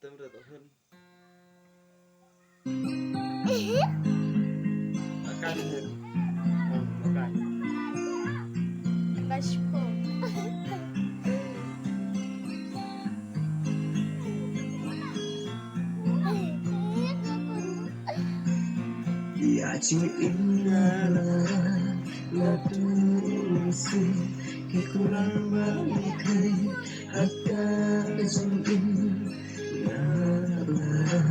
Tem ra hơn. Makan hơn. Makan. Bashko. Ya cinta Natusi Kikulang balikai Haka jengin Nara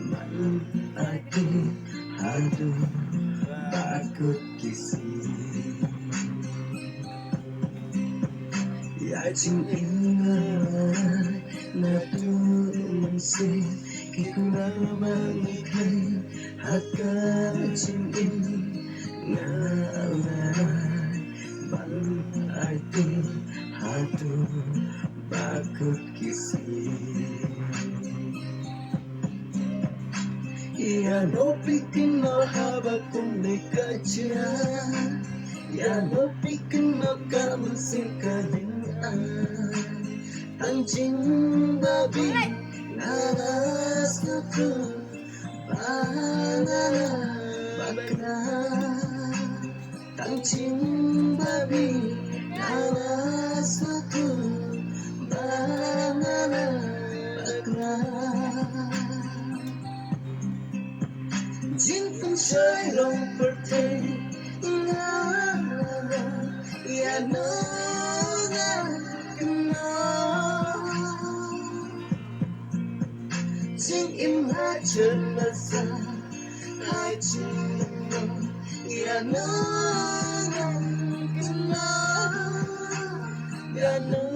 Man ati Hadu Bakut kisi Ya cinta Natusi Kikulang balikai Haka jengin Ngalan Ban arti Hadu Bakut kisi Ya no bikin no habakum nekaja Ya no bikin no kamu singkalingan Anjing babi Naras nutu Bangala Bakna Anjing babi Naras nutu Bangala Bakna Jin pun chơi lòng bật thề Ya no Jin im hát chân là xa Hai chân là Ya no Ya no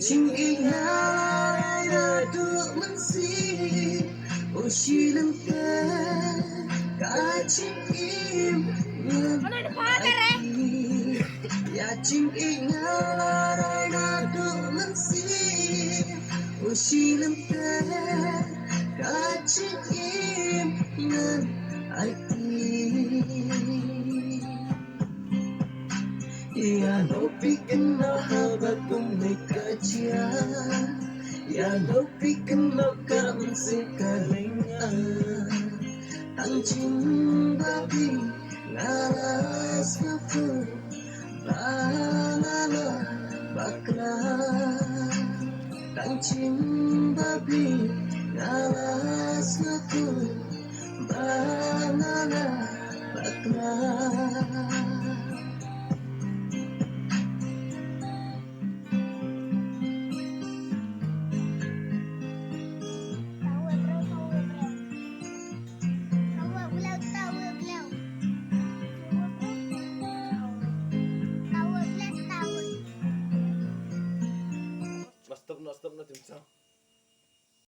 Chinh ingat aduk mensih Usilam kan Kacing im Ya chinh ingat aduk mensih Usilam kan Kacing im Ngan Ya no bikin no habakum nekaja Ya no bikin no kamu sekalingan Anjing babi ngalas nutu Bangala bakna Anjing babi ngalas nutu Bangala bakna